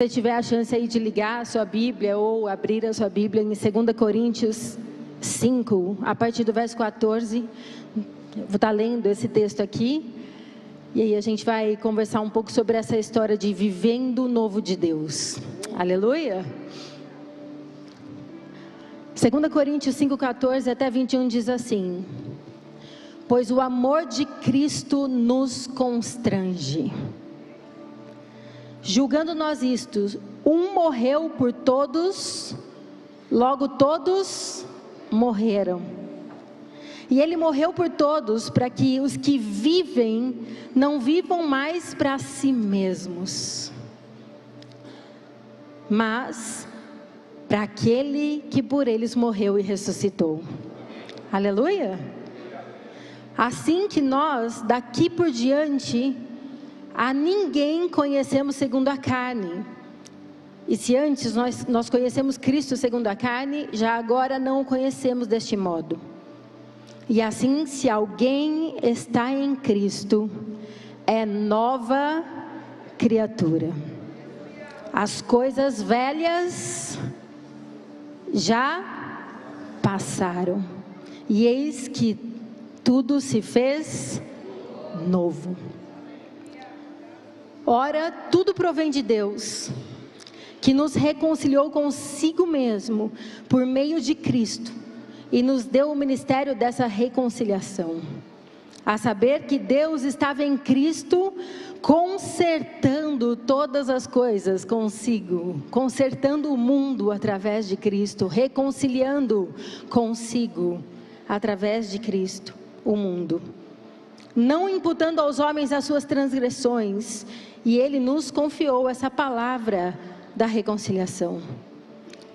Se você tiver a chance aí de ligar a sua Bíblia ou abrir a sua Bíblia em 2 Coríntios 5, a partir do verso 14, eu vou estar lendo esse texto aqui, e aí a gente vai conversar um pouco sobre essa história de vivendo o novo de Deus. Aleluia! 2 Coríntios 5, 14 até 21 diz assim: pois o amor de Cristo nos constrange, julgando nós isto, um morreu por todos, logo todos morreram. E ele morreu por todos, para que os que vivem, não vivam mais para si mesmos, mas para aquele que por eles morreu e ressuscitou. Aleluia! Assim que nós, daqui por diante, a ninguém conhecemos segundo a carne. E se antes nós conhecemos Cristo segundo a carne, já agora não o conhecemos deste modo. E assim, se alguém está em Cristo, é nova criatura. As coisas velhas já passaram, e eis que tudo se fez novo. Ora, tudo provém de Deus, que nos reconciliou consigo mesmo, por meio de Cristo, e nos deu o ministério dessa reconciliação. A saber que Deus estava em Cristo, consertando todas as coisas consigo, consertando o mundo através de Cristo, reconciliando consigo, através de Cristo, o mundo, não imputando aos homens as suas transgressões, e Ele nos confiou essa palavra da reconciliação.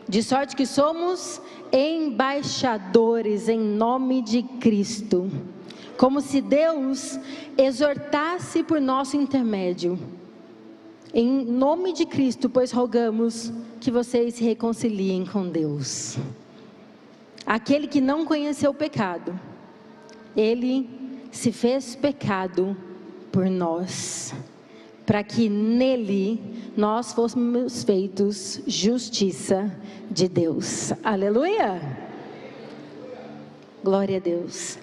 De sorte que somos embaixadores em nome de Cristo, como se Deus exortasse por nosso intermédio. Em nome de Cristo, pois rogamos que vocês se reconciliem com Deus. Aquele que não conheceu o pecado, Ele se fez pecado por nós, para que nele nós fôssemos feitos justiça de Deus. Aleluia! Glória a Deus.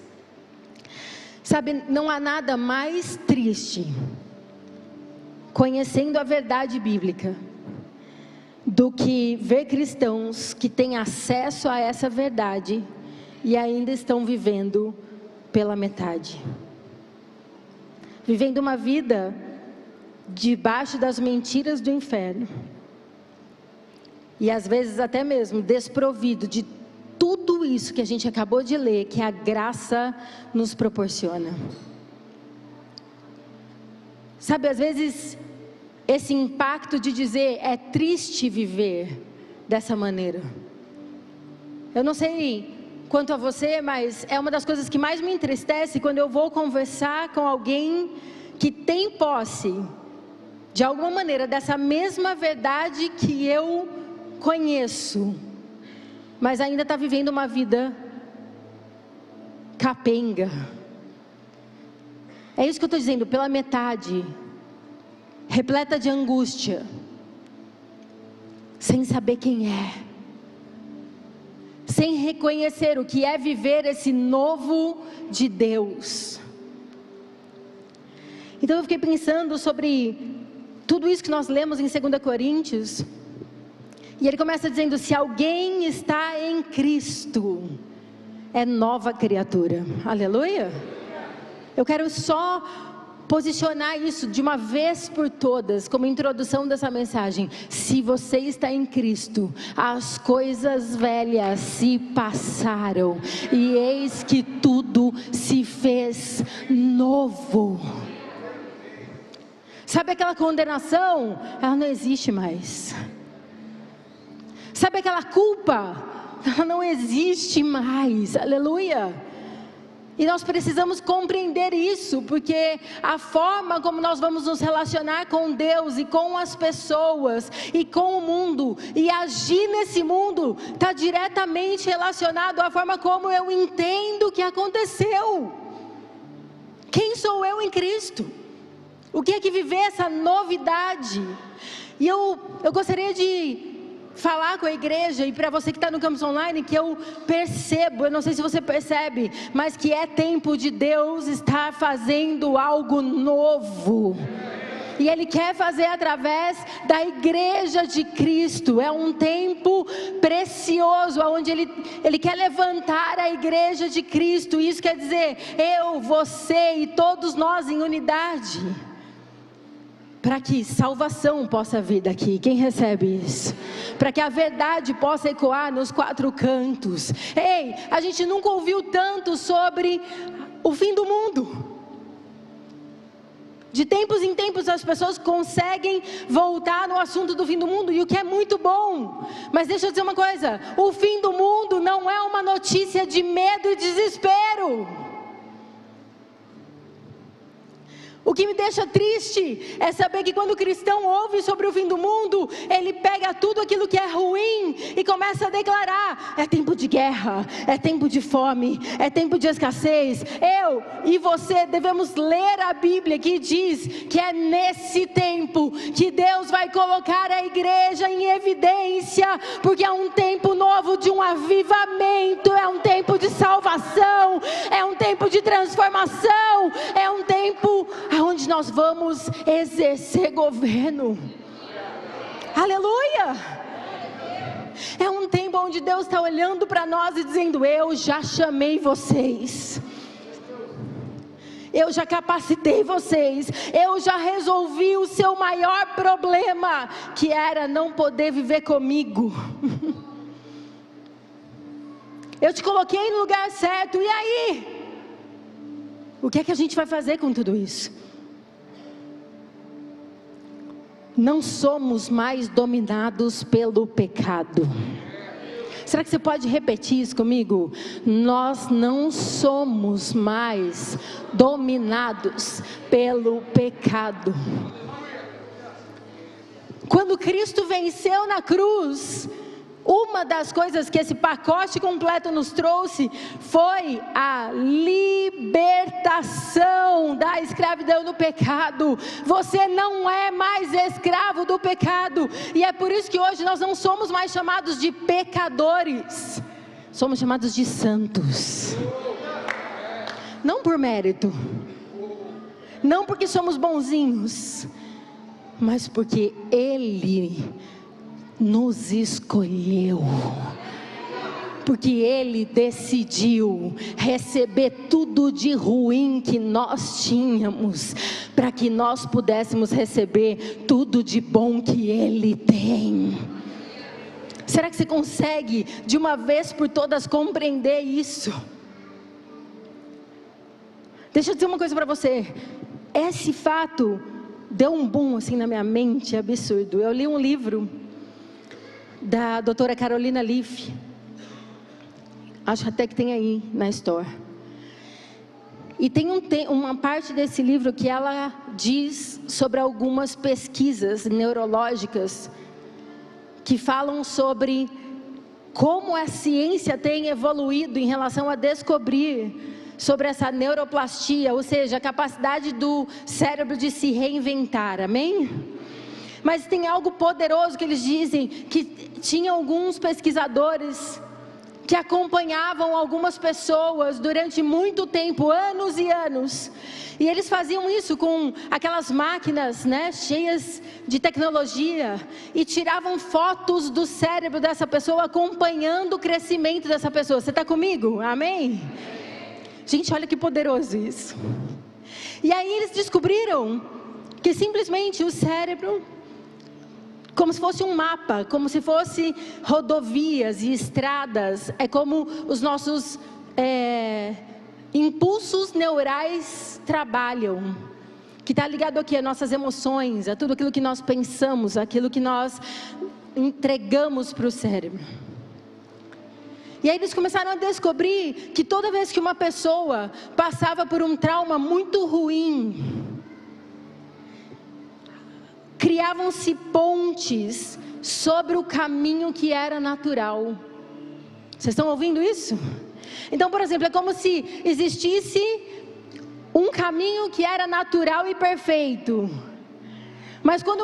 Sabe, não há nada mais triste, conhecendo a verdade bíblica, do que ver cristãos que têm acesso a essa verdade e ainda estão vivendo pela metade, vivendo uma vida debaixo das mentiras do inferno, e às vezes até mesmo desprovido de tudo isso que a gente acabou de ler, que a graça nos proporciona. Sabe, às vezes esse impacto de dizer, é triste viver dessa maneira. Eu não sei quanto a você, mas é uma das coisas que mais me entristece quando eu vou conversar com alguém que tem posse, de alguma maneira, dessa mesma verdade que eu conheço, mas ainda está vivendo uma vida capenga. É isso que eu estou dizendo, pela metade, repleta de angústia, sem saber quem é, sem reconhecer o que é viver esse novo de Deus. Então eu fiquei pensando sobre tudo isso que nós lemos em 2 Coríntios, e ele começa dizendo, se alguém está em Cristo, é nova criatura. Aleluia! Eu quero só posicionar isso de uma vez por todas, como introdução dessa mensagem. Se você está em Cristo, as coisas velhas se passaram, e eis que tudo se fez novo. Sabe aquela condenação? Ela não existe mais. Sabe aquela culpa? Ela não existe mais. Aleluia! E nós precisamos compreender isso, porque a forma como nós vamos nos relacionar com Deus e com as pessoas e com o mundo e agir nesse mundo está diretamente relacionado à forma como eu entendo o que aconteceu. Quem sou eu em Cristo? O que é que viver essa novidade? E eu gostaria de falar com a igreja, e para você que está no campus online, que eu percebo, eu não sei se você percebe, mas que é tempo de Deus estar fazendo algo novo. E Ele quer fazer através da igreja de Cristo. É um tempo precioso, onde Ele quer levantar a igreja de Cristo. Isso quer dizer, eu, você e todos nós em unidade, para que salvação possa vir daqui. Quem recebe isso? Para que a verdade possa ecoar nos 4 cantos. Ei, a gente nunca ouviu tanto sobre o fim do mundo. De tempos em tempos as pessoas conseguem voltar no assunto do fim do mundo, e o que é muito bom. Mas deixa eu dizer uma coisa, o fim do mundo não é uma notícia de medo e desespero. O que me deixa triste é saber que quando o cristão ouve sobre o fim do mundo, ele pega tudo aquilo que é ruim e começa a declarar: é tempo de guerra, é tempo de fome, é tempo de escassez. Eu e você devemos ler a Bíblia, que diz que é nesse tempo que Deus vai colocar a igreja em evidência, porque é um tempo novo de um avivamento, é um tempo de salvação, é um tempo de transformação, é um tempo aonde nós vamos exercer governo. Aleluia! É um tempo onde Deus está olhando para nós e dizendo: eu já chamei vocês, eu já capacitei vocês, eu já resolvi o seu maior problema, que era não poder viver comigo. Eu te coloquei no lugar certo, e aí? O que é que a gente vai fazer com tudo isso? Não somos mais dominados pelo pecado. Será que você pode repetir isso comigo? Nós não somos mais dominados pelo pecado. Quando Cristo venceu na cruz, uma das coisas que esse pacote completo nos trouxe foi a libertação da escravidão do pecado. Você não é mais escravo do pecado, e é por isso que hoje nós não somos mais chamados de pecadores, somos chamados de santos. Não por mérito, não porque somos bonzinhos, mas porque Ele nos escolheu, porque Ele decidiu receber tudo de ruim que nós tínhamos, para que nós pudéssemos receber tudo de bom que Ele tem. Será que você consegue de uma vez por todas compreender isso? Deixa eu dizer uma coisa para você, esse fato deu um boom assim na minha mente, absurdo. Eu li um livro da doutora Carolina Leaf, acho até que tem aí na Store, e tem uma parte desse livro que ela diz sobre algumas pesquisas neurológicas, que falam sobre como a ciência tem evoluído em relação a descobrir sobre essa neuroplastia, ou seja, a capacidade do cérebro de se reinventar, amém? Mas tem algo poderoso que eles dizem, que tinha alguns pesquisadores que acompanhavam algumas pessoas durante muito tempo, anos e anos, e eles faziam isso com aquelas máquinas, né, cheias de tecnologia, e tiravam fotos do cérebro dessa pessoa, acompanhando o crescimento dessa pessoa. Você está comigo? Amém? Gente, olha que poderoso isso. E aí eles descobriram que simplesmente o cérebro, como se fosse um mapa, como se fosse rodovias e estradas, é como os nossos impulsos neurais trabalham, que está ligado aqui às nossas emoções, a tudo aquilo que nós pensamos, aquilo que nós entregamos para o cérebro. E aí eles começaram a descobrir que toda vez que uma pessoa passava por um trauma muito ruim, criavam-se pontes sobre o caminho que era natural. Vocês estão ouvindo isso? Então, por exemplo, é como se existisse um caminho que era natural e perfeito, Mas quando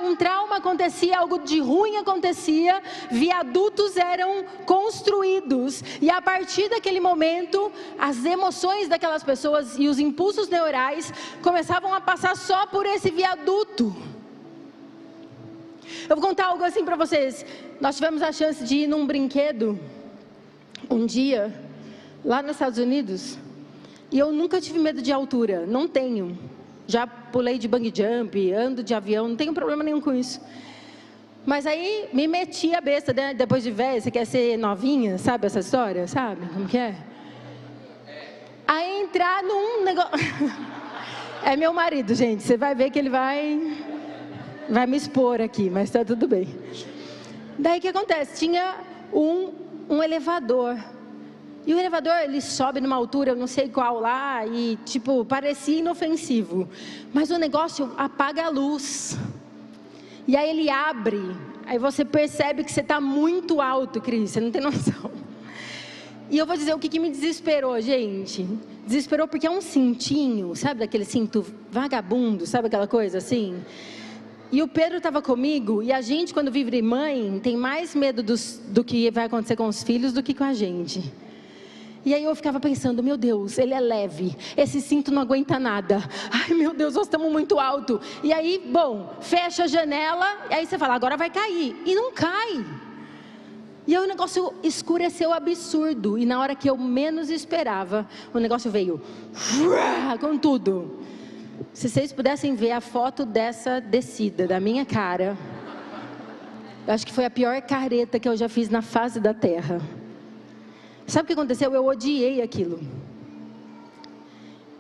um trauma acontecia, algo de ruim acontecia, viadutos eram construídos. E a partir daquele momento, as emoções daquelas pessoas e os impulsos neurais começavam a passar só por esse viaduto. Eu vou contar algo assim para vocês. Nós tivemos a chance de ir num brinquedo um dia, lá nos Estados Unidos. E eu nunca tive medo de altura, não tenho. Já pulei de bungee jump, ando de avião, não tenho problema nenhum com isso. Mas aí me meti a besta, né? Depois de velha, você quer ser novinha, sabe essa história? Sabe como que é? Aí entrar num negócio... É meu marido, gente, você vai ver que ele vai me expor aqui, mas tá tudo bem. Daí o que acontece? Tinha um elevador. E o elevador, ele sobe numa altura, eu não sei qual lá, e tipo, parecia inofensivo. Mas o negócio apaga a luz. E aí ele abre, aí você percebe que você está muito alto, Cris, você não tem noção. E eu vou dizer o que me desesperou, gente. Desesperou porque é um cintinho, sabe daquele cinto vagabundo, sabe aquela coisa assim? E o Pedro estava comigo, e a gente, quando vive mãe, tem mais medo do que vai acontecer com os filhos do que com a gente. E aí eu ficava pensando, meu Deus, ele é leve, esse cinto não aguenta nada. Ai meu Deus, nós estamos muito alto. E aí, bom, fecha a janela, e aí você fala, agora vai cair. E não cai. E aí o negócio escureceu absurdo. E na hora que eu menos esperava, o negócio veio com tudo. Se vocês pudessem ver a foto dessa descida, da minha cara, eu acho que foi a pior careta que eu já fiz na face da terra. Sabe o que aconteceu? Eu odiei aquilo.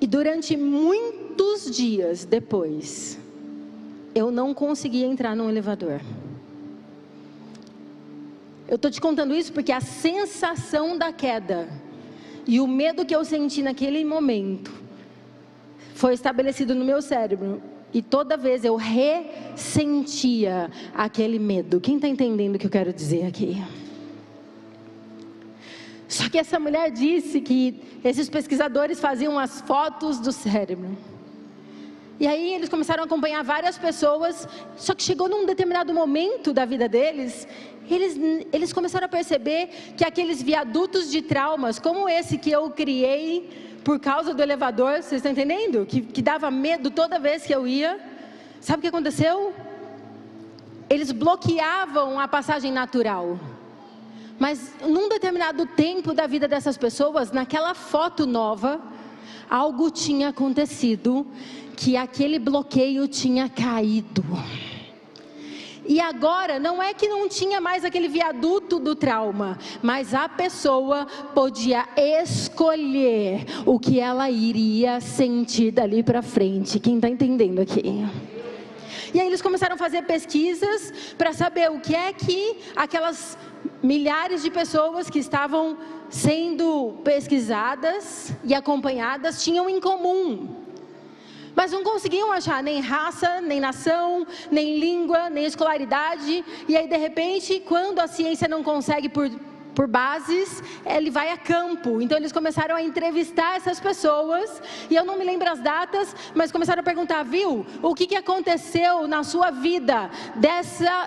E durante muitos dias depois, eu não conseguia entrar num elevador. Eu estou te contando isso porque a sensação da queda e o medo que eu senti naquele momento foi estabelecido no meu cérebro. E toda vez eu ressentia aquele medo. Quem está entendendo o que eu quero dizer aqui? Só que essa mulher disse que esses pesquisadores faziam as fotos do cérebro. E aí eles começaram a acompanhar várias pessoas. Só que chegou num determinado momento da vida deles, eles começaram a perceber que aqueles viadutos de traumas, como esse que eu criei por causa do elevador, vocês estão entendendo? Que dava medo toda vez que eu ia. Sabe o que aconteceu? Eles bloqueavam a passagem natural. Mas num determinado tempo da vida dessas pessoas, naquela foto nova, algo tinha acontecido, que aquele bloqueio tinha caído. E agora, não é que não tinha mais aquele viaduto do trauma, mas a pessoa podia escolher o que ela iria sentir dali para frente. Quem está entendendo aqui? E aí eles começaram a fazer pesquisas para saber o que é que aquelas milhares de pessoas que estavam sendo pesquisadas e acompanhadas tinham em comum. Mas não conseguiam achar nem raça, nem nação, nem língua, nem escolaridade. E aí de repente, quando a ciência não consegue por bases, ele vai a campo. Então eles começaram a entrevistar essas pessoas, e eu não me lembro as datas, mas começaram a perguntar, viu, o que aconteceu na sua vida,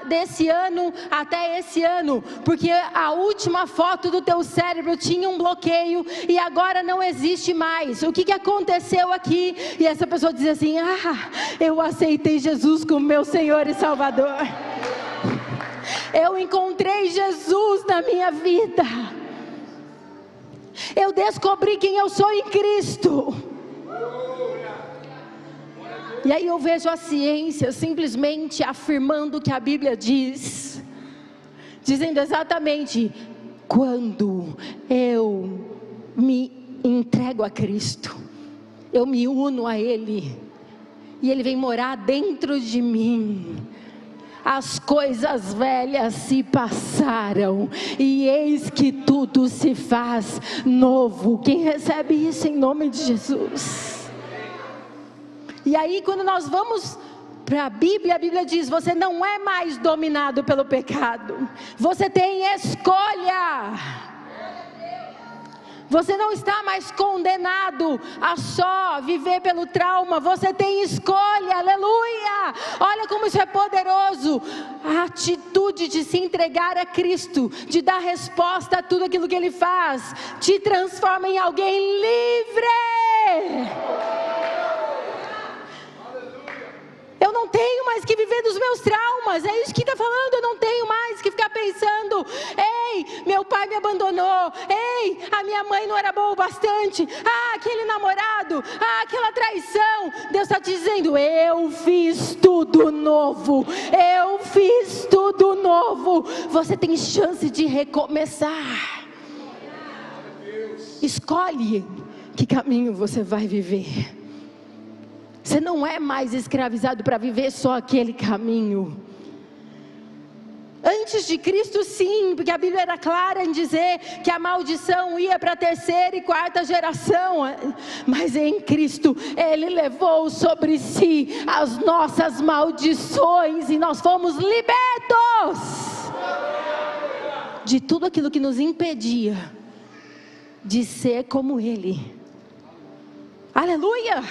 desse ano até esse ano, porque a última foto do teu cérebro tinha um bloqueio, e agora não existe mais, o que aconteceu aqui? E essa pessoa dizia assim, eu aceitei Jesus como meu Senhor e Salvador. Eu encontrei Jesus na minha vida. Eu descobri quem eu sou em Cristo. E aí eu vejo a ciência simplesmente afirmando o que a Bíblia diz, dizendo exatamente, quando eu me entrego a Cristo, eu me uno a Ele, e Ele vem morar dentro de mim, as coisas velhas se passaram, e eis que tudo se faz novo. Quem recebe isso em nome de Jesus? E aí quando nós vamos para a Bíblia diz, você não é mais dominado pelo pecado, você tem escolha. Você não está mais condenado a só viver pelo trauma. Você tem escolha, aleluia. Olha como isso é poderoso. A atitude de se entregar a Cristo, de dar resposta a tudo aquilo que Ele faz, te transforma em alguém livre. Eu não tenho mais que viver dos meus traumas, é isso que está falando. Eu não tenho mais que ficar pensando: ei, meu pai me abandonou, ei, a minha mãe não era boa o bastante, aquele namorado, aquela traição. Deus está te dizendo: eu fiz tudo novo, eu fiz tudo novo. Você tem chance de recomeçar. Escolhe que caminho você vai viver. Você não é mais escravizado para viver só aquele caminho. Antes de Cristo, sim, porque a Bíblia era clara em dizer que a maldição ia para a terceira e quarta geração. Mas em Cristo, Ele levou sobre si as nossas maldições e nós fomos libertos de tudo aquilo que nos impedia de ser como Ele. Aleluia!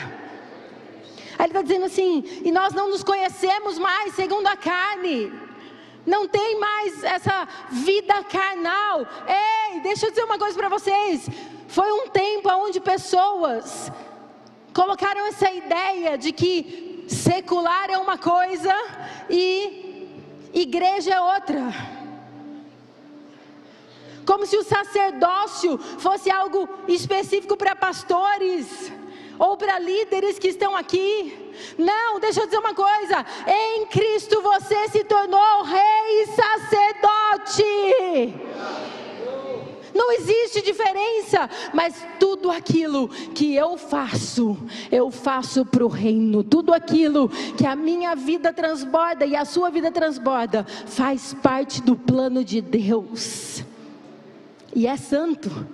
Aí Ele está dizendo assim: e nós não nos conhecemos mais segundo a carne. Não tem mais essa vida carnal. Ei, deixa eu dizer uma coisa para vocês. Foi um tempo onde pessoas colocaram essa ideia de que secular é uma coisa e igreja é outra. Como se o sacerdócio fosse algo específico para pastores ou para líderes que estão aqui. Não, deixa eu dizer uma coisa: em Cristo você se tornou rei e sacerdote. Não existe diferença, mas tudo aquilo que eu faço para o reino. Tudo aquilo que a minha vida transborda e a sua vida transborda, faz parte do plano de Deus. E é santo.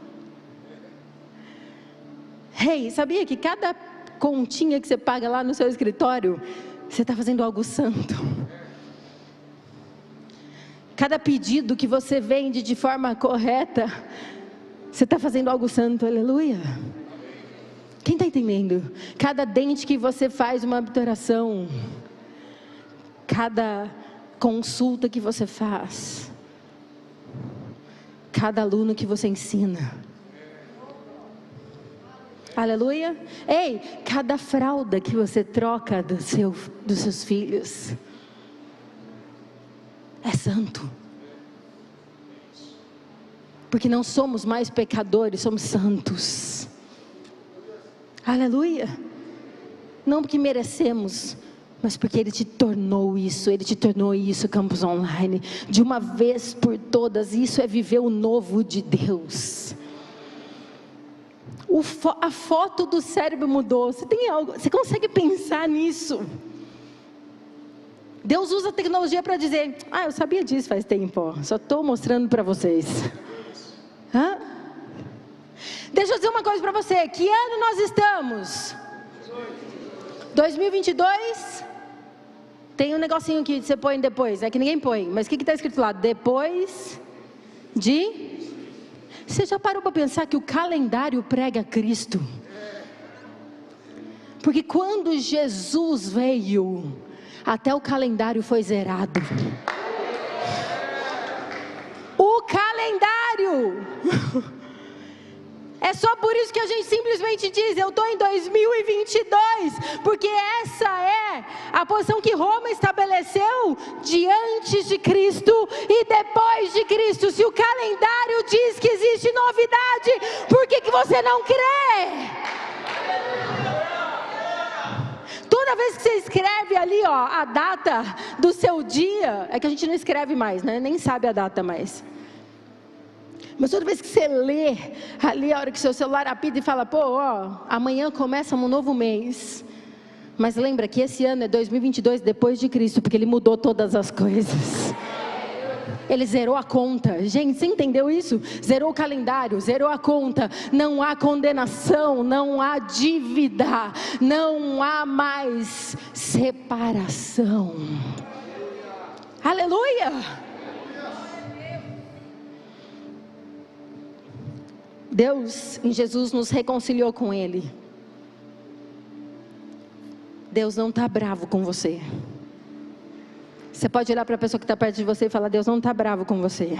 Hey, sabia que cada continha que você paga lá no seu escritório, você está fazendo algo santo? Cada pedido que você vende de forma correta, você está fazendo algo santo, aleluia. Quem está entendendo? Cada dente que você faz uma obturação, cada consulta que você faz, cada aluno que você ensina, aleluia. Ei, cada fralda que você troca dos seus filhos é santo. Porque não somos mais pecadores, somos santos. Aleluia. Não porque merecemos, mas porque Ele te tornou isso. Ele te tornou isso, Campus Online, de uma vez por todas. Isso é viver o novo de Deus. A foto do cérebro mudou. Você consegue pensar nisso? Deus usa a tecnologia para dizer: eu sabia disso faz tempo, só estou mostrando para vocês. Deixa eu dizer uma coisa para você. Que ano nós estamos? 2022? Tem um negocinho que você põe depois, é que ninguém põe, mas o que está escrito lá? Depois de... Você já parou para pensar que o calendário prega Cristo? Porque quando Jesus veio, até o calendário foi zerado. O calendário! É só por isso que a gente simplesmente diz: eu estou em 2022, porque essa é a posição que Roma estabeleceu de antes de Cristo e depois de Cristo. Se o calendário diz que existe novidade, por que você não crê? Toda vez que você escreve ali, a data do seu dia, é que a gente não escreve mais, né? Nem sabe a data mais. Mas toda vez que você lê ali, a hora que seu celular apita e fala: amanhã começa um novo mês. Mas lembra que esse ano é 2022 depois de Cristo, porque Ele mudou todas as coisas. Ele zerou a conta. Gente, você entendeu isso? Zerou o calendário, zerou a conta. Não há condenação, não há dívida, não há mais separação. Aleluia! Deus, em Jesus, nos reconciliou com Ele. Deus não está bravo com você. Você pode olhar para a pessoa que está perto de você e falar: Deus não está bravo com você.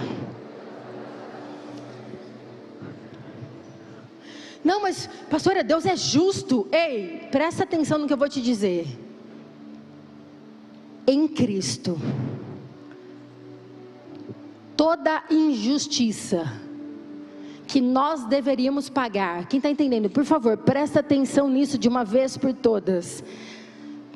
Não, mas pastora, Deus é justo. Ei, presta atenção no que eu vou te dizer. Em Cristo, toda injustiça que nós deveríamos pagar, quem está entendendo, por favor, presta atenção nisso de uma vez por todas.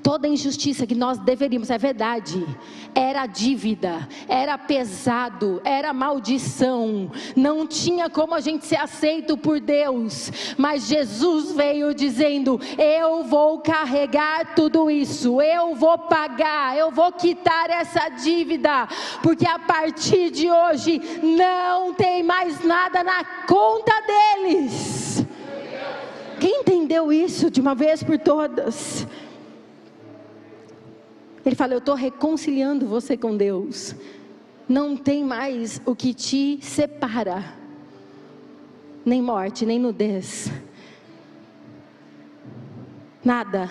Toda injustiça que nós deveríamos, é verdade, era dívida, era pesado, era maldição, não tinha como a gente ser aceito por Deus, mas Jesus veio dizendo: eu vou carregar tudo isso, eu vou pagar, eu vou quitar essa dívida, porque a partir de hoje não tem mais nada na conta deles. Quem entendeu isso de uma vez por todas? Ele fala: eu estou reconciliando você com Deus. Não tem mais o que te separa. Nem morte, nem nudez. Nada.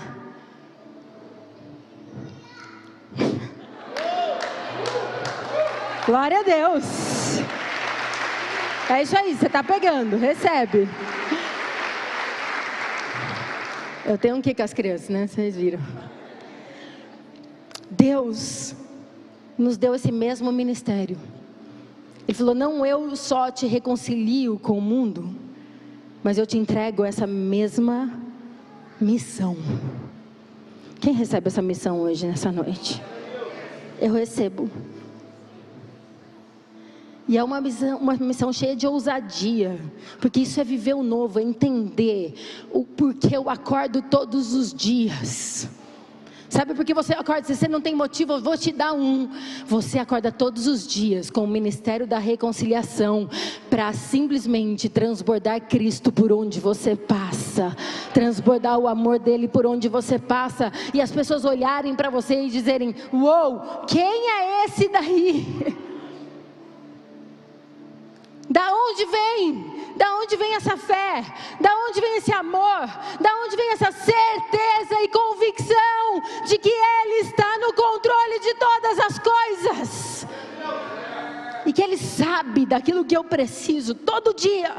Glória a Deus. É isso aí, você está pegando, recebe. Eu tenho um que com as crianças, né? Vocês viram. Deus nos deu esse mesmo ministério. Ele falou: não eu só te reconcilio com o mundo, mas eu te entrego essa mesma missão. Quem recebe essa missão hoje, nessa noite? Eu recebo. E é uma missão cheia de ousadia, porque isso é viver o novo, é entender o porquê eu acordo todos os dias. Sabe por que você acorda? Se você não tem motivo, eu vou te dar um. Você acorda todos os dias com o ministério da reconciliação, para simplesmente transbordar Cristo por onde você passa, transbordar o amor dele por onde você passa, e as pessoas olharem para você e dizerem: uou, quem é esse daí? Da onde vem? Da onde vem essa fé? Da onde vem esse amor? Da onde vem essa certeza e convicção de que Ele está no controle de todas as coisas? E que Ele sabe daquilo que eu preciso todo dia.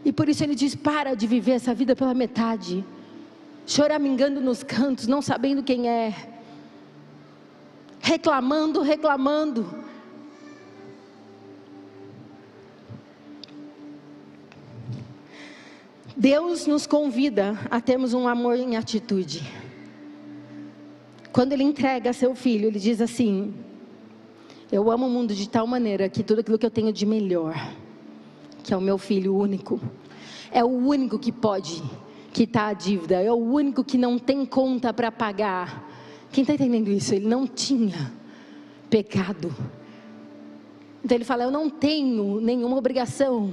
E por isso Ele diz: para de viver essa vida pela metade, choramingando nos cantos, não sabendo quem é, reclamando. Deus nos convida a termos um amor em atitude. Quando Ele entrega seu Filho, Ele diz assim: eu amo o mundo de tal maneira que tudo aquilo que eu tenho de melhor, que é o meu Filho único, é o único que pode quitar a dívida, é o único que não tem conta para pagar. Quem está entendendo isso? Ele não tinha pecado. Então Ele fala: eu não tenho nenhuma obrigação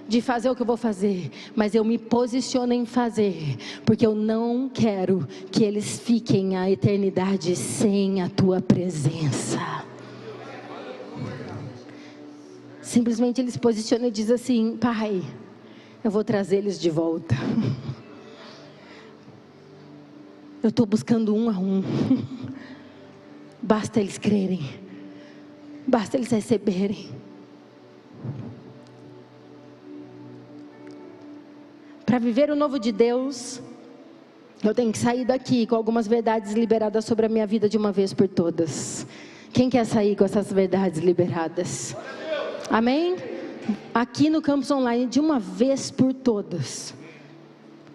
de fazer o que eu vou fazer, mas eu me posiciono em fazer, porque eu não quero que eles fiquem a eternidade sem a tua presença. Simplesmente Ele se posiciona e diz assim: Pai, eu vou trazer eles de volta. Eu estou buscando um a um. Basta eles crerem, basta eles receberem. Para viver o novo de Deus, eu tenho que sair daqui com algumas verdades liberadas sobre a minha vida de uma vez por todas. Quem quer sair com essas verdades liberadas? Amém? Aqui no Campus Online, de uma vez por todas.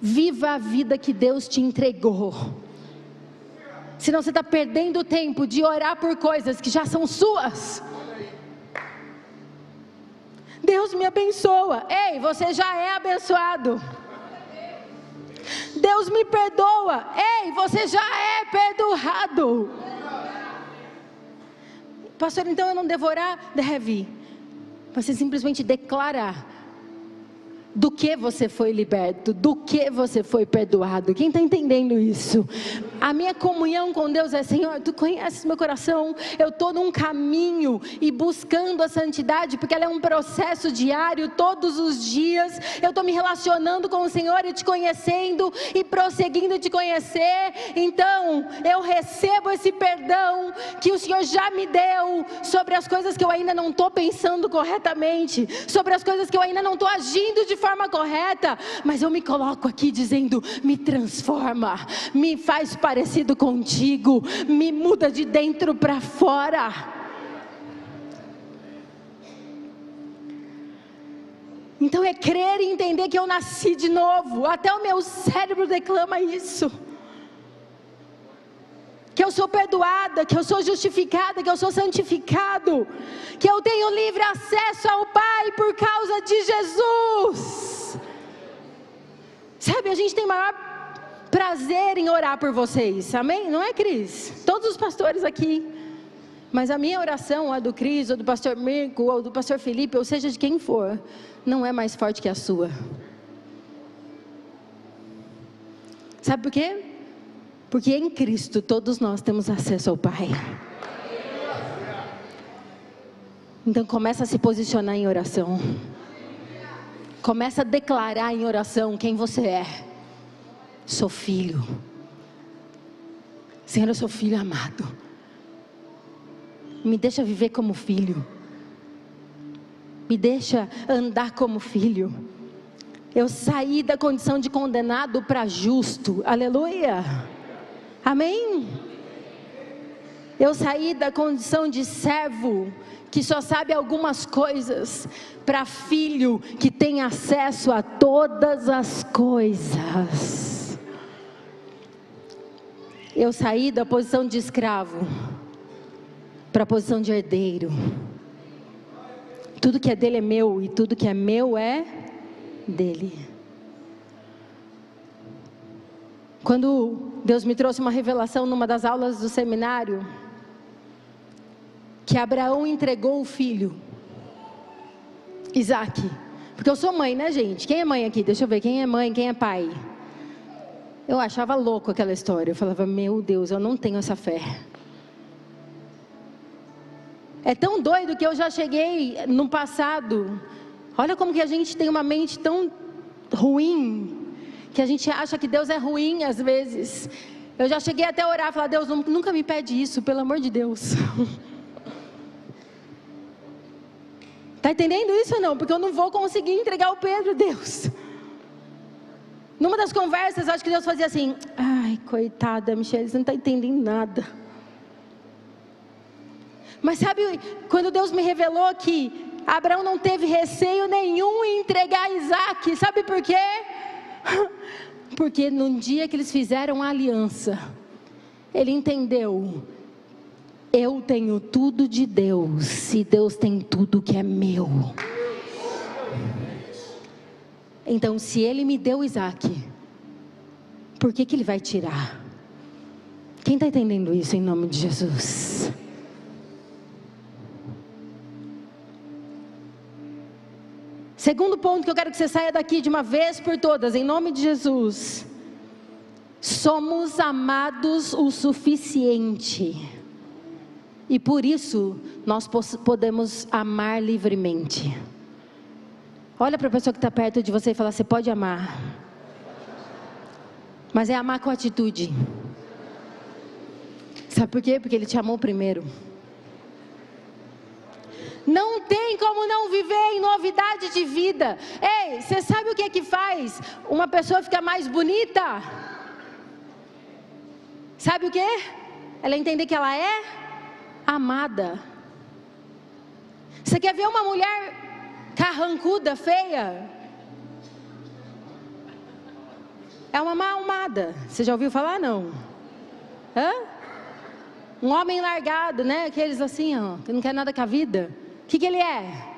Viva a vida que Deus te entregou. Senão você está perdendo o tempo de orar por coisas que já são suas. Deus me abençoa. Ei, você já é abençoado. Deus me perdoa. Ei, você já é perdoado. Pastor, então eu não devo orar? Deve. Você simplesmente declarar. do que você foi liberto, do que você foi perdoado. Quem está entendendo isso? A minha comunhão com Deus é: Senhor, Tu conheces meu coração, eu estou num caminho e buscando a santidade, porque ela é um processo diário, todos os dias, eu estou me relacionando com o Senhor e Te conhecendo, e prosseguindo Te conhecer. Então, eu recebo esse perdão que o Senhor já me deu, sobre as coisas que eu ainda não estou pensando corretamente, sobre as coisas que eu ainda não estou agindo de forma correta, mas eu me coloco aqui dizendo: me transforma, me faz parecido contigo, me muda de dentro para fora. Então é crer e entender que eu nasci de novo. Até o meu cérebro declama isso, que eu sou perdoada, que eu sou justificada, que eu sou santificado, que eu tenho livre acesso ao Pai por causa de Jesus. Sabe, a gente tem maior prazer em orar por vocês, amém? Não é, Cris? Todos os pastores aqui. Mas a minha oração, a do Cris, ou do pastor Mirko, ou do pastor Felipe, ou seja, de quem for, não é mais forte que a sua. Sabe por quê? Porque em Cristo todos nós temos acesso ao Pai. Então começa a se posicionar em oração. Começa a declarar em oração quem você é. Sou filho. Senhor, eu sou filho amado. Me deixa viver como filho. Me deixa andar como filho. Eu saí da condição de condenado para justo. Aleluia. Amém? Eu saí da condição de servo, que só sabe algumas coisas, para filho, que tem acesso a todas as coisas. Eu saí da posição de escravo, para a posição de herdeiro. Tudo que é dele é meu, e tudo que é meu é dele. Quando Deus me trouxe uma revelação numa das aulas do seminário, que Abraão entregou o filho, Isaac, porque eu sou mãe, né, gente? Quem é mãe aqui? Deixa eu ver, quem é mãe, quem é pai? Eu achava louco aquela história, eu falava: meu Deus, eu não tenho essa fé. É tão doido que eu já cheguei no passado, olha como que a gente tem uma mente tão ruim, que a gente acha que Deus é ruim às vezes. Eu já cheguei até a orar e falar: Deus, nunca me pede isso, pelo amor de Deus. Está entendendo isso ou não? Porque eu não vou conseguir entregar o Pedro, Deus. Numa das conversas, eu acho que Deus fazia assim: ai, coitada, Michele, você não está entendendo nada. Mas sabe, quando Deus me revelou que Abraão não teve receio nenhum em entregar Isaac, sabe por quê? Porque no dia que eles fizeram a aliança, ele entendeu: eu tenho tudo de Deus, e Deus tem tudo que é meu. Então, se Ele me deu Isaac, por que Ele vai tirar? Quem está entendendo isso em nome de Jesus? Segundo ponto que eu quero que você saia daqui de uma vez por todas, em nome de Jesus: somos amados o suficiente, e por isso nós podemos amar livremente. Olha para a pessoa que está perto de você e fala: você pode amar, mas é amar com atitude. Sabe por quê? Porque Ele te amou primeiro. Não tem como não viver em novidade de vida. Ei, você sabe o que é que faz uma pessoa ficar mais bonita? Sabe o que? Ela entender que ela é amada. Você quer ver uma mulher carrancuda, feia? É uma mal amada. Você já ouviu falar? Não? Hã? Um homem largado, né? Aqueles assim, ó, que não quer nada com a vida. O que ele é?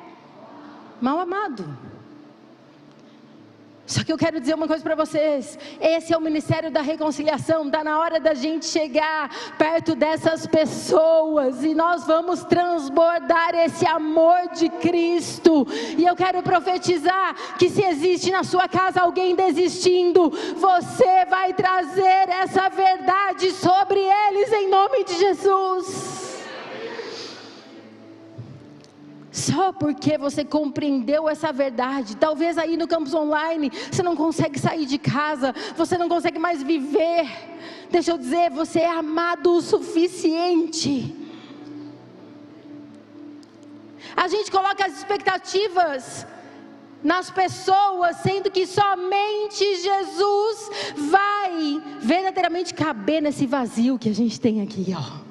Mal amado. Só que eu quero dizer uma coisa para vocês, esse é o ministério da reconciliação, está na hora da gente chegar perto dessas pessoas, e nós vamos transbordar esse amor de Cristo, e eu quero profetizar, que se existe na sua casa alguém desistindo, você vai trazer essa verdade sobre eles, em nome de Jesus. Só porque você compreendeu essa verdade, talvez aí no campus online, você não consegue sair de casa, você não consegue mais viver, deixa eu dizer, você é amado o suficiente. A gente coloca as expectativas nas pessoas, sendo que somente Jesus vai verdadeiramente caber nesse vazio que a gente tem aqui, ó.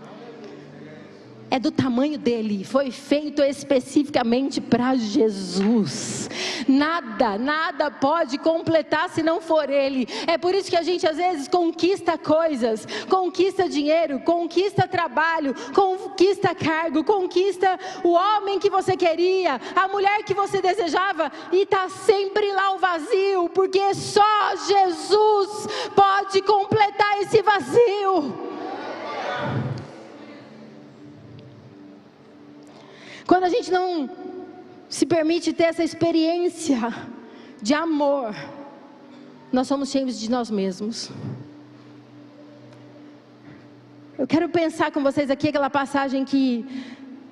É do tamanho dele, foi feito especificamente para Jesus. Nada pode completar se não for ele. É por isso que a gente às vezes conquista coisas, conquista dinheiro, conquista trabalho, conquista cargo, conquista o homem que você queria, a mulher que você desejava, e está sempre lá o vazio, porque só Jesus pode completar esse vazio. Quando a gente não se permite ter essa experiência de amor, nós somos cheios de nós mesmos. Eu quero pensar com vocês aqui aquela passagem que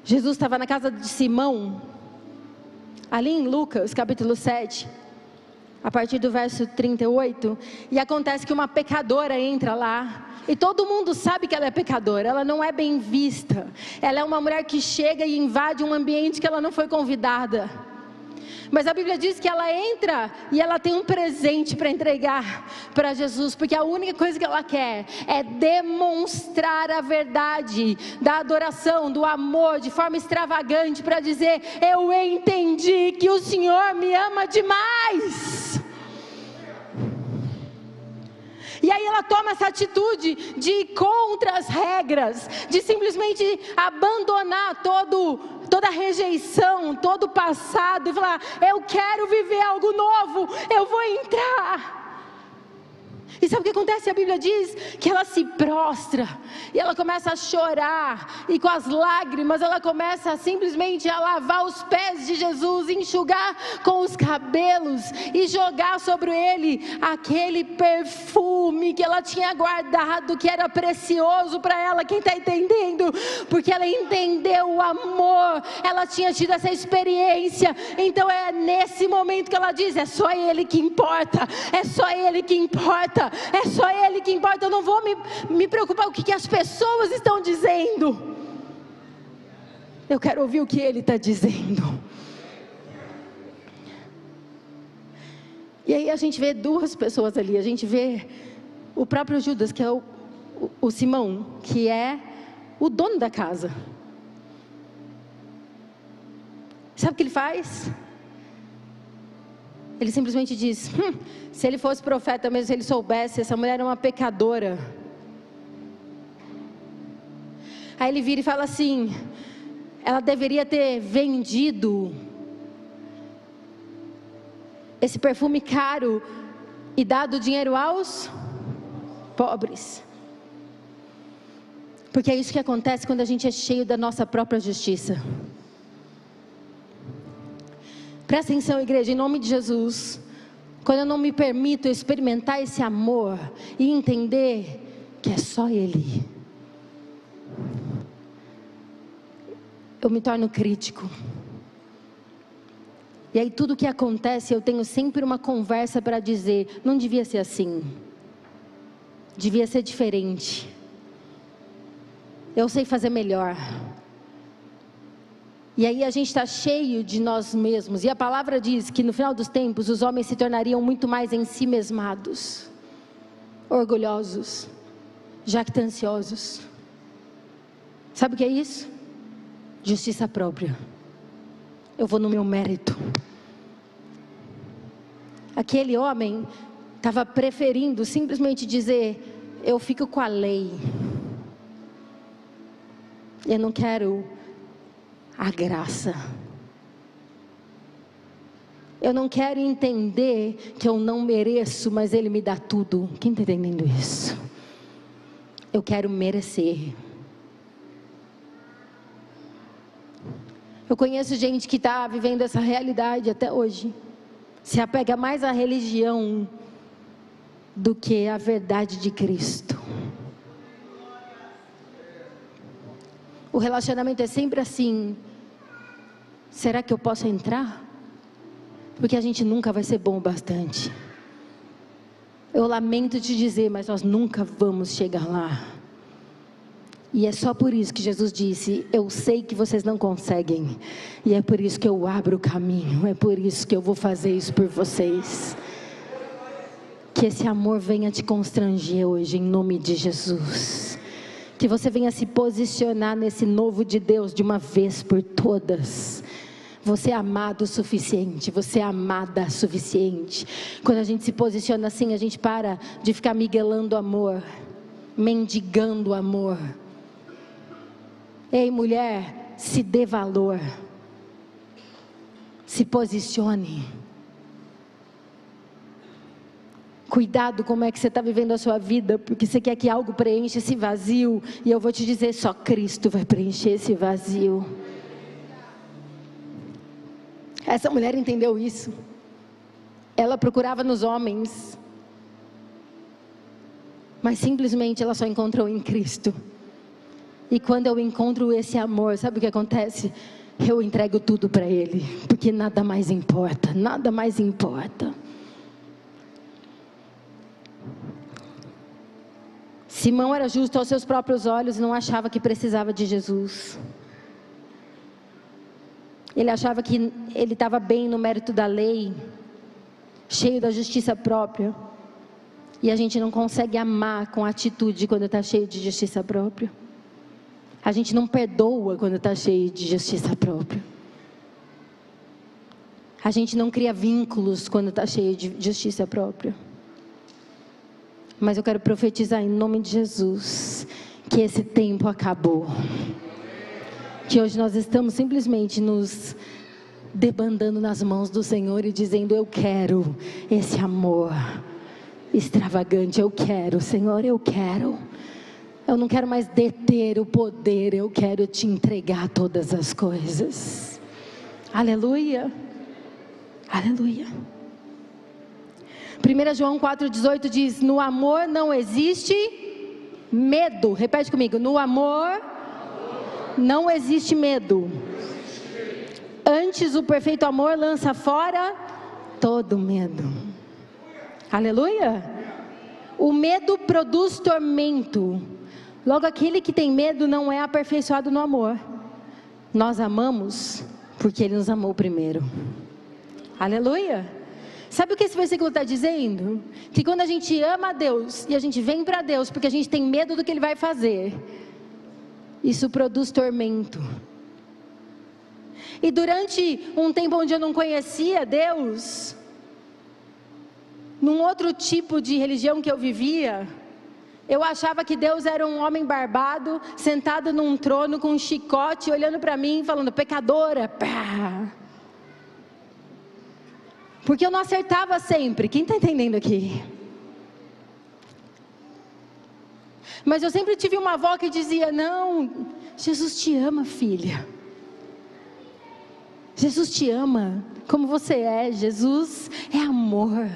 Jesus estava na casa de Simão, ali em Lucas capítulo 7, a partir do verso 38, e acontece que uma pecadora entra lá, e todo mundo sabe que ela é pecadora, ela não é bem vista, ela é uma mulher que chega e invade um ambiente que ela não foi convidada, mas a Bíblia diz que ela entra e ela tem um presente para entregar para Jesus, porque a única coisa que ela quer é demonstrar a verdade da adoração, do amor, de forma extravagante, para dizer: eu entendi que o Senhor me ama demais. E aí ela toma essa atitude de ir contra as regras, de simplesmente abandonar toda a rejeição, todo o passado, e falar: eu quero viver algo novo, eu vou entrar. E sabe o que acontece? A Bíblia diz que ela se prostra, e ela começa a chorar, e com as lágrimas ela começa simplesmente a lavar os pés de Jesus, enxugar com os cabelos, e jogar sobre ele aquele perfume que ela tinha guardado, que era precioso para ela. Quem está entendendo? Porque ela entendeu o amor, ela tinha tido essa experiência, então é nesse momento que ela diz: é só ele que importa, é só ele que importa, é só ele que importa, eu não vou me preocupar com o que as pessoas estão dizendo, eu quero ouvir o que ele está dizendo. E aí a gente vê duas pessoas ali, a gente vê o próprio Judas, que é o Simão, que é o dono da casa. Sabe o que ele faz? Ele simplesmente diz: se ele fosse profeta mesmo, se ele soubesse, essa mulher é uma pecadora. Aí ele vira e fala assim: ela deveria ter vendido esse perfume caro e dado dinheiro aos pobres. Porque é isso que acontece quando a gente é cheio da nossa própria justiça. Presta atenção, igreja, em nome de Jesus. Quando eu não me permito experimentar esse amor e entender que é só Ele, eu me torno crítico. E aí tudo que acontece, eu tenho sempre uma conversa para dizer: não devia ser assim, devia ser diferente, eu sei fazer melhor. E aí a gente está cheio de nós mesmos, e a palavra diz que no final dos tempos os homens se tornariam muito mais ensimesmados, orgulhosos, jactanciosos. Sabe o que é isso? Justiça própria. Eu vou no meu mérito. Aquele homem estava preferindo simplesmente dizer: eu fico com a lei, eu não quero a graça. Eu não quero entender que eu não mereço, mas Ele me dá tudo. Quem está entendendo isso? Eu quero merecer. Eu conheço gente que está vivendo essa realidade até hoje. Se apega mais à religião do que à verdade de Cristo. O relacionamento é sempre assim. Será que eu posso entrar? Porque a gente nunca vai ser bom o bastante. Eu lamento te dizer, mas nós nunca vamos chegar lá. E é só por isso que Jesus disse: eu sei que vocês não conseguem, e é por isso que eu abro o caminho, é por isso que eu vou fazer isso por vocês. Que esse amor venha te constranger hoje, em nome de Jesus. Que você venha se posicionar nesse novo de Deus de uma vez por todas. Você é amado o suficiente, você é amada o suficiente. Quando a gente se posiciona assim, a gente para de ficar miguelando amor, mendigando amor. Ei, mulher, se dê valor, se posicione. Cuidado como é que você está vivendo a sua vida, porque você quer que algo preencha esse vazio, e eu vou te dizer, só Cristo vai preencher esse vazio. Essa mulher entendeu isso. Ela procurava nos homens, mas simplesmente ela só encontrou em Cristo. E quando eu encontro esse amor, sabe o que acontece? Eu entrego tudo para Ele, porque nada mais importa, nada mais importa. Simão era justo aos seus próprios olhos e não achava que precisava de Jesus. Ele achava que ele estava bem no mérito da lei, cheio da justiça própria. E a gente não consegue amar com atitude quando está cheio de justiça própria. A gente não perdoa quando está cheio de justiça própria. A gente não cria vínculos quando está cheio de justiça própria. Mas eu quero profetizar em nome de Jesus que esse tempo acabou. Que hoje nós estamos simplesmente nos debandando nas mãos do Senhor e dizendo: eu quero esse amor extravagante, eu quero, Senhor, eu quero. Eu não quero mais deter o poder, eu quero te entregar todas as coisas. Aleluia, aleluia. 1 João 4,18 diz: no amor não existe medo. Repete comigo: no amor não existe medo. Antes o perfeito amor lança fora todo medo. Aleluia. O medo produz tormento. Logo, aquele que tem medo não é aperfeiçoado no amor. Nós amamos porque Ele nos amou primeiro. Aleluia. Sabe o que esse versículo está dizendo? Que quando a gente ama a Deus e a gente vem para Deus porque a gente tem medo do que Ele vai fazer, isso produz tormento. E durante um tempo onde eu não conhecia Deus, num outro tipo de religião que eu vivia, eu achava que Deus era um homem barbado, sentado num trono com um chicote, olhando para mim, falando: pecadora, pá. Porque eu não acertava sempre. Quem está entendendo aqui? Mas eu sempre tive uma avó que dizia: não, Jesus te ama, filha. Jesus te ama como você é. Jesus é amor.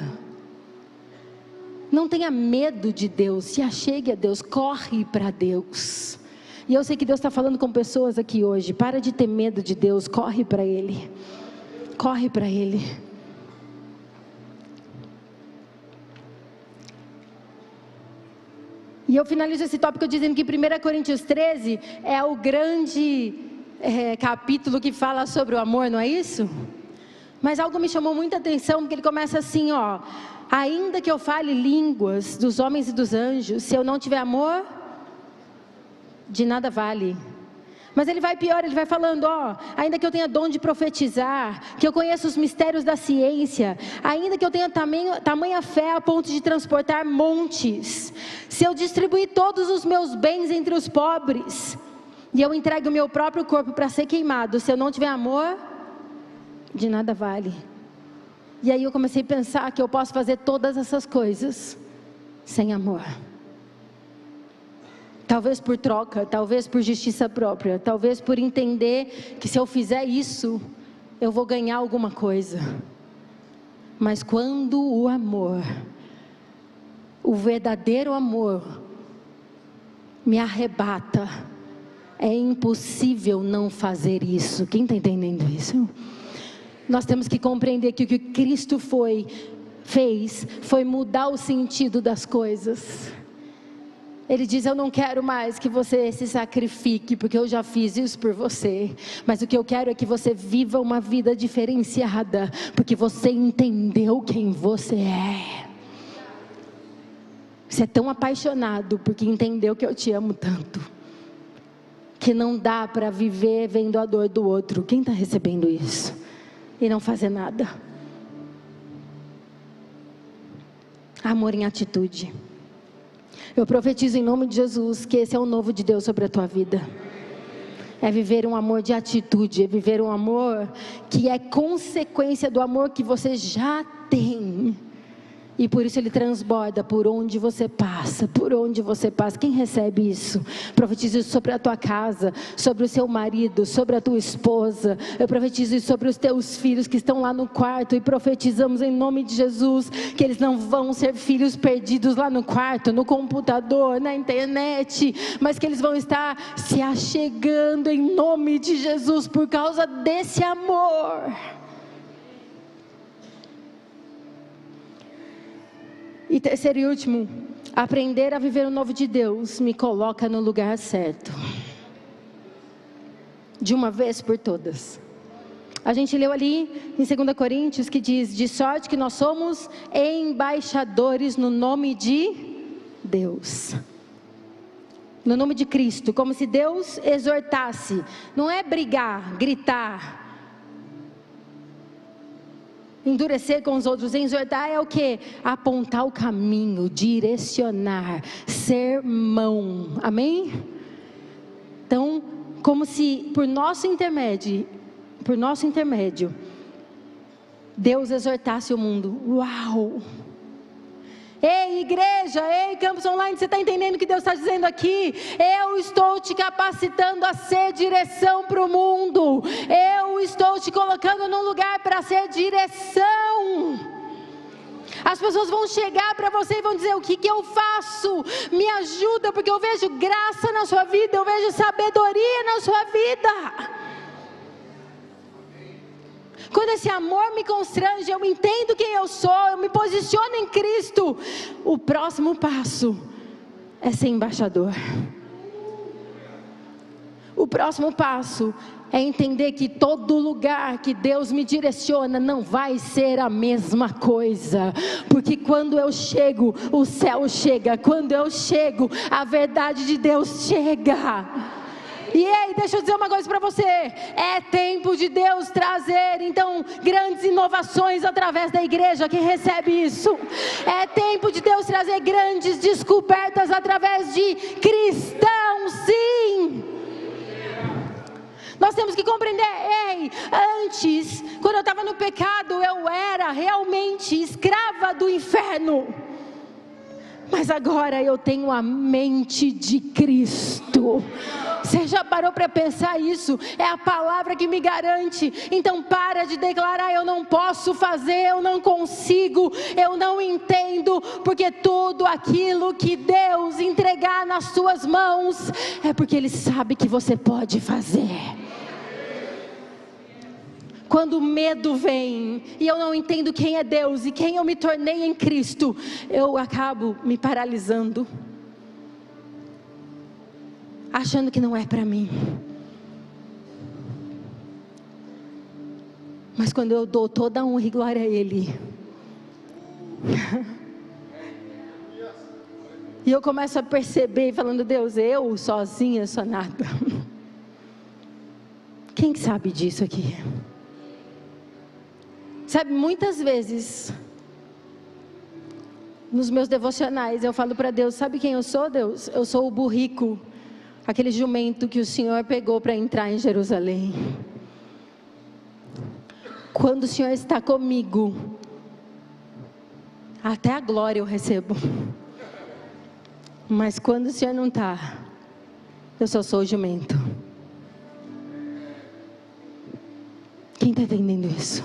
Não tenha medo de Deus, se achegue a Deus, corre para Deus. E eu sei que Deus está falando com pessoas aqui hoje. Para de ter medo de Deus, corre para Ele. Corre para Ele. E eu finalizo esse tópico dizendo que 1 Coríntios 13 é o grande capítulo que fala sobre o amor, não é isso? Mas algo me chamou muita atenção, porque ele começa assim, ó: ainda que eu fale línguas dos homens e dos anjos, se eu não tiver amor, de nada vale. Mas ele vai pior, ele vai falando, ó: ainda que eu tenha dom de profetizar, que eu conheça os mistérios da ciência, ainda que eu tenha tamanha fé a ponto de transportar montes, se eu distribuir todos os meus bens entre os pobres, e eu entrego o meu próprio corpo para ser queimado, se eu não tiver amor, de nada vale. E aí eu comecei a pensar que eu posso fazer todas essas coisas sem amor. Talvez por troca, talvez por justiça própria, talvez por entender que se eu fizer isso, eu vou ganhar alguma coisa. Mas quando o amor, o verdadeiro amor, me arrebata, é impossível não fazer isso. Quem está entendendo isso? Nós temos que compreender que o que Cristo fez foi mudar o sentido das coisas. Ele diz: eu não quero mais que você se sacrifique, porque eu já fiz isso por você, mas o que eu quero é que você viva uma vida diferenciada, porque você entendeu quem você é. Você é tão apaixonado porque entendeu que eu te amo tanto, que não dá para viver vendo a dor do outro. Quem está recebendo isso? E não fazer nada. Amor em atitude. Eu profetizo em nome de Jesus que esse é o novo de Deus sobre a tua vida. É viver um amor de atitude, é viver um amor que é consequência do amor que você já tem. E por isso ele transborda por onde você passa, por onde você passa. Quem recebe isso? Profetizo isso sobre a tua casa, sobre o seu marido, sobre a tua esposa. Eu profetizo isso sobre os teus filhos que estão lá no quarto. E profetizamos em nome de Jesus que eles não vão ser filhos perdidos lá no quarto, no computador, na internet, mas que eles vão estar se achegando em nome de Jesus por causa desse amor. E terceiro e último, aprender a viver o novo de Deus me coloca no lugar certo, de uma vez por todas. A gente leu ali em 2 Coríntios que diz: de sorte que nós somos embaixadores no nome de Deus, no nome de Cristo, como se Deus exortasse. Não é brigar, gritar, endurecer com os outros. Exortar é o que? Apontar o caminho, direcionar, ser mão. Amém? Então, como se por nosso intermédio, Deus exortasse o mundo. Uau! Ei, igreja, ei, Campus Online, você está entendendo o que Deus está dizendo aqui? Eu estou te capacitando a ser direção para o mundo. Eu estou te colocando num lugar para ser direção. As pessoas vão chegar para você e vão dizer: o que eu faço? Me ajuda, porque eu vejo graça na sua vida, eu vejo sabedoria na sua vida. Quando esse amor me constrange, eu entendo quem eu sou, eu me posiciono em Cristo, o próximo passo é ser embaixador. O próximo passo é entender que todo lugar que Deus me direciona não vai ser a mesma coisa, porque quando eu chego, o céu chega. Quando eu chego, a verdade de Deus chega. E ei, deixa eu dizer uma coisa para você: é tempo de Deus trazer então grandes inovações através da igreja. Quem recebe isso? É tempo de Deus trazer grandes descobertas através de cristãos, sim. Nós temos que compreender, ei, antes, quando eu estava no pecado, eu era realmente escrava do inferno. Mas agora eu tenho a mente de Cristo. Você já parou para pensar isso? É a palavra que me garante. Então para de declarar: eu não posso fazer, eu não consigo, eu não entendo. Porque tudo aquilo que Deus entregar nas suas mãos é porque Ele sabe que você pode fazer. Quando o medo vem e eu não entendo quem é Deus e quem eu me tornei em Cristo, eu acabo me paralisando, achando que não é para mim. Mas quando eu dou toda a honra e glória a Ele, e eu começo a perceber, falando: Deus, eu sozinha sou nada. Quem sabe disso aqui? Sabe, muitas vezes nos meus devocionais eu falo para Deus: sabe quem eu sou, Deus? Eu sou o burrico, aquele jumento que o Senhor pegou para entrar em Jerusalém. Quando o Senhor está comigo, até a glória eu recebo. Mas quando o Senhor não está, eu só sou o jumento. Quem está entendendo isso?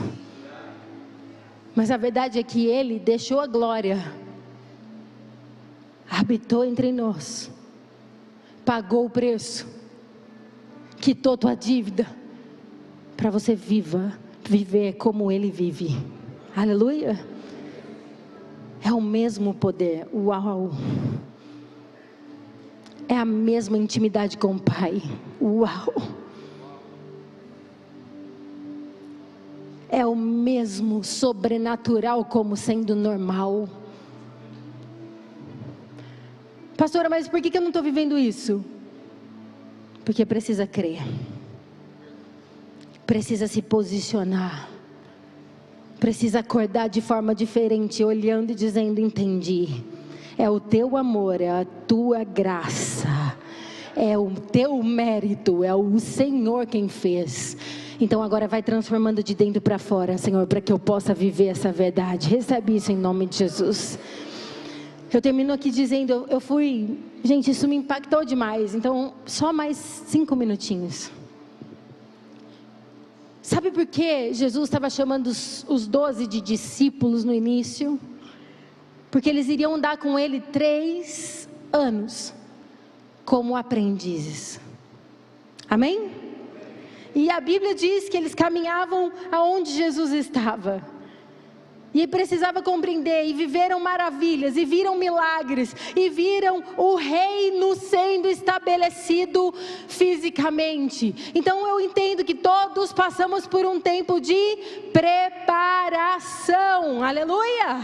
Mas a verdade é que Ele deixou a glória, habitou entre nós, pagou o preço, quitou tua dívida, para você viver como Ele vive. Aleluia. É o mesmo poder. Uau. É a mesma intimidade com o Pai. Uau. É o mesmo sobrenatural como sendo normal. Pastora, mas por que eu não estou vivendo isso? Porque precisa crer. Precisa se posicionar. Precisa acordar de forma diferente, olhando e dizendo: entendi. É o teu amor, é a tua graça, é o teu mérito, é o Senhor quem fez. Então agora vai transformando de dentro para fora, Senhor, para que eu possa viver essa verdade. Recebe isso em nome de Jesus. Eu termino aqui dizendo, gente, isso me impactou demais. Então só mais 5 minutinhos. Sabe por que Jesus estava chamando os 12 de discípulos no início? Porque eles iriam andar com Ele 3 anos como aprendizes. Amém? E a Bíblia diz que eles caminhavam aonde Jesus estava. E precisava compreender, e viveram maravilhas, e viram milagres, e viram o reino sendo estabelecido fisicamente. Então eu entendo que todos passamos por um tempo de preparação. Aleluia!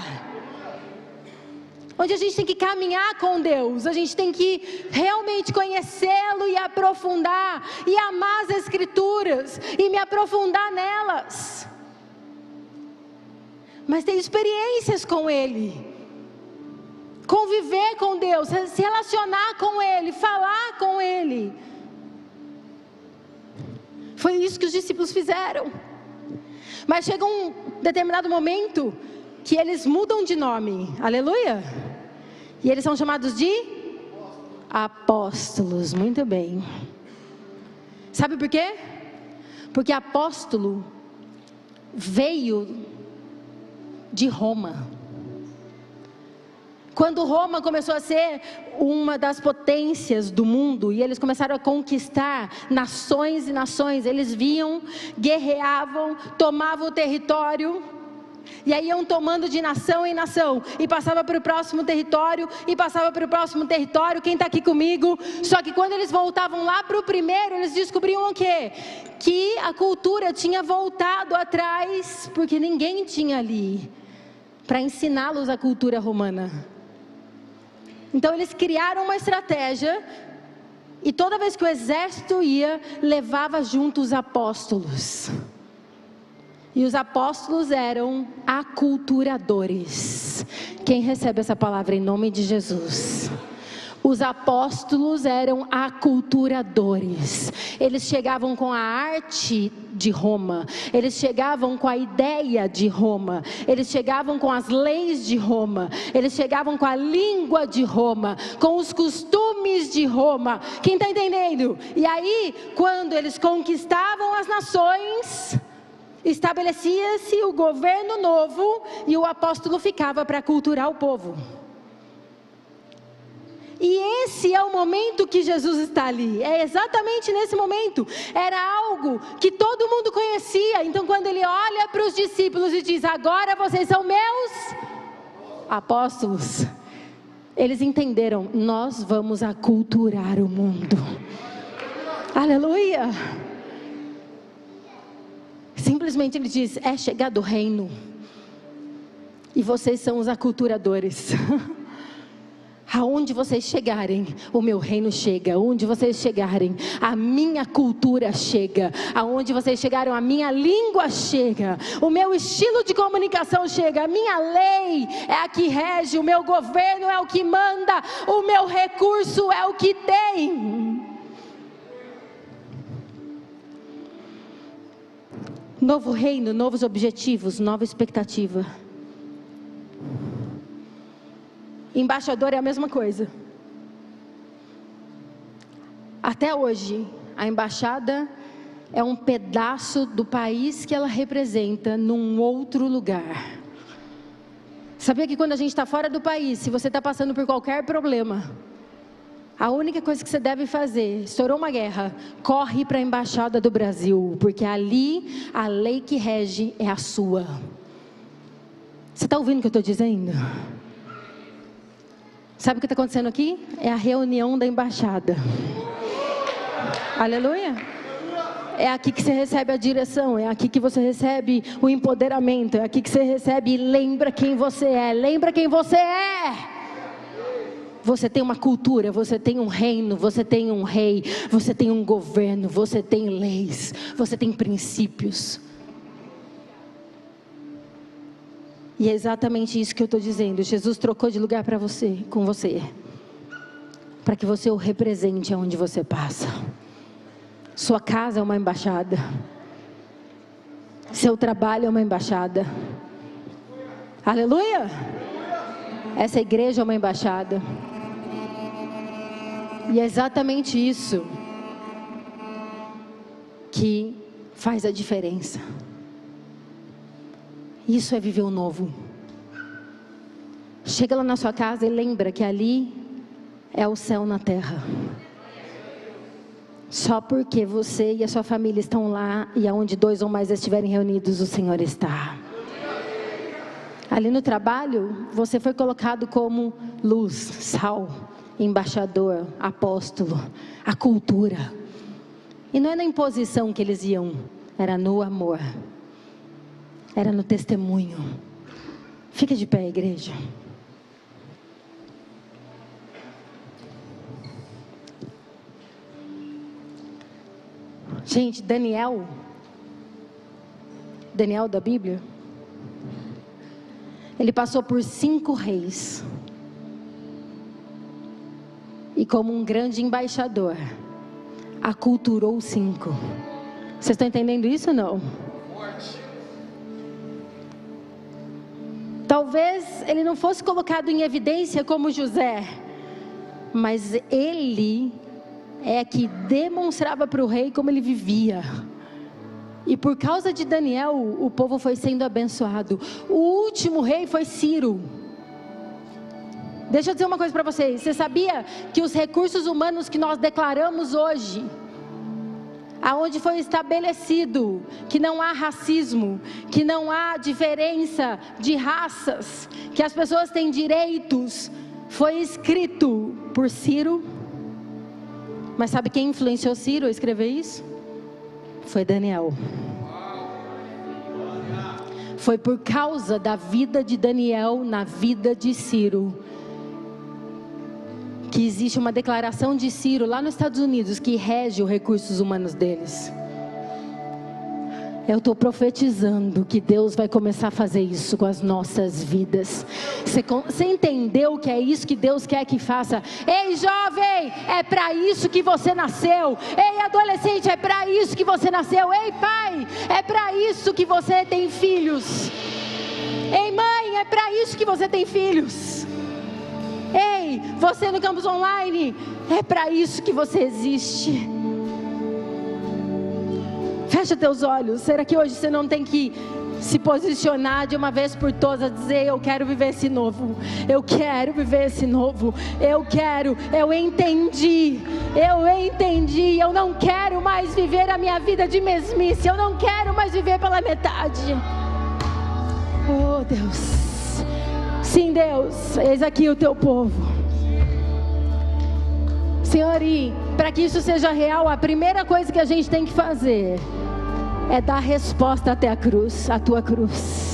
Onde a gente tem que caminhar com Deus, a gente tem que realmente conhecê-lo e aprofundar, e amar as Escrituras, e me aprofundar nelas. Mas ter experiências com Ele, conviver com Deus, se relacionar com Ele, falar com Ele. Foi isso que os discípulos fizeram. Mas chega um determinado momento que eles mudam de nome, aleluia, e eles são chamados de apóstolos. Muito bem. Sabe por quê? Porque apóstolo veio de Roma. Quando Roma começou a ser uma das potências do mundo, e eles começaram a conquistar nações e nações, eles vinham, guerreavam, tomavam o território, e aí iam tomando de nação em nação, e passava para o próximo território, e passava para o próximo território. Quem está aqui comigo? Só que quando eles voltavam lá para o primeiro, eles descobriam o quê? Que a cultura tinha voltado atrás, porque ninguém tinha ali para ensiná-los a cultura romana. Então eles criaram uma estratégia, e toda vez que o exército ia, levava junto os apóstolos. E os apóstolos eram aculturadores. Quem recebe essa palavra em nome de Jesus? Os apóstolos eram aculturadores. Eles chegavam com a arte de Roma, eles chegavam com a ideia de Roma, eles chegavam com as leis de Roma, eles chegavam com a língua de Roma, com os costumes de Roma. Quem está entendendo? E aí, quando eles conquistavam as nações, estabelecia-se o governo novo, e o apóstolo ficava para aculturar o povo. E esse é o momento que Jesus está ali, é exatamente nesse momento. Era algo que todo mundo conhecia. Então quando ele olha para os discípulos e diz: agora vocês são meus apóstolos, eles entenderam: nós vamos aculturar o mundo. Aleluia. Simplesmente ele diz: é chegado o reino, e vocês são os aculturadores. Aonde vocês chegarem, o meu reino chega. Aonde vocês chegarem, a minha cultura chega. Aonde vocês chegaram, a minha língua chega. O meu estilo de comunicação chega. A minha lei é a que rege. O meu governo é o que manda. O meu recurso é o que tem. Novo reino, novos objetivos, nova expectativa. Embaixador é a mesma coisa. Até hoje, a embaixada é um pedaço do país que ela representa num outro lugar. Sabia que quando a gente está fora do país, se você está passando por qualquer problema, a única coisa que você deve fazer, estourou uma guerra, corre para a embaixada do Brasil, porque ali a lei que rege é a sua. Você está ouvindo o que eu estou dizendo? Sabe o que está acontecendo aqui? É a reunião da embaixada. Aleluia! É aqui que você recebe a direção, é aqui que você recebe o empoderamento, é aqui que você recebe e lembra quem você é, lembra quem você é. Você tem uma cultura, você tem um reino, você tem um rei, você tem um governo, você tem leis, você tem princípios. E é exatamente isso que eu estou dizendo. Jesus trocou de lugar para você, com você, para que você o represente aonde você passa. Sua casa é uma embaixada. Seu trabalho é uma embaixada. Aleluia! Essa igreja é uma embaixada. E é exatamente isso que faz a diferença. Isso é viver o novo. Chega lá na sua casa e lembra que ali é o céu na terra. Só porque você e a sua família estão lá, e aonde 2 ou mais estiverem reunidos, o Senhor está. Ali no trabalho, você foi colocado como luz, sal, embaixador, apóstolo, a cultura. E não é na imposição que eles iam, era no amor, era no testemunho. Fica de pé, igreja. Gente, Daniel da Bíblia, ele passou por 5 reis, e como um grande embaixador, aculturou 5. Vocês estão entendendo isso ou não? Talvez ele não fosse colocado em evidência como José, mas ele é que demonstrava para o rei como ele vivia. E por causa de Daniel, o povo foi sendo abençoado. O último rei foi Ciro. Deixa eu dizer uma coisa para vocês. Você sabia que os recursos humanos que nós declaramos hoje, aonde foi estabelecido que não há racismo, que não há diferença de raças, que as pessoas têm direitos, foi escrito por Ciro? Mas sabe quem influenciou Ciro a escrever isso? Foi Daniel. Foi por causa da vida de Daniel na vida de Ciro que existe uma declaração de Ciro lá nos Estados Unidos que rege os recursos humanos deles. Eu estou profetizando que Deus vai começar a fazer isso com as nossas vidas. Você entendeu que é isso que Deus quer que faça? Ei, jovem, é para isso que você nasceu. Ei, adolescente, é para isso que você nasceu. Ei, pai, é para isso que você tem filhos. Ei, mãe, é para isso que você tem filhos. Ei, você no campus online, é para isso que você existe. Fecha teus olhos. Será que hoje você não tem que se posicionar de uma vez por todas, dizer: eu quero viver esse novo, eu quero viver esse novo, eu entendi, eu não quero mais viver a minha vida de mesmice, eu não quero mais viver pela metade. Oh Deus, sim Deus, eis aqui o teu povo. Senhor, e para que isso seja real, a primeira coisa que a gente tem que fazer é dar resposta até a cruz, a tua cruz.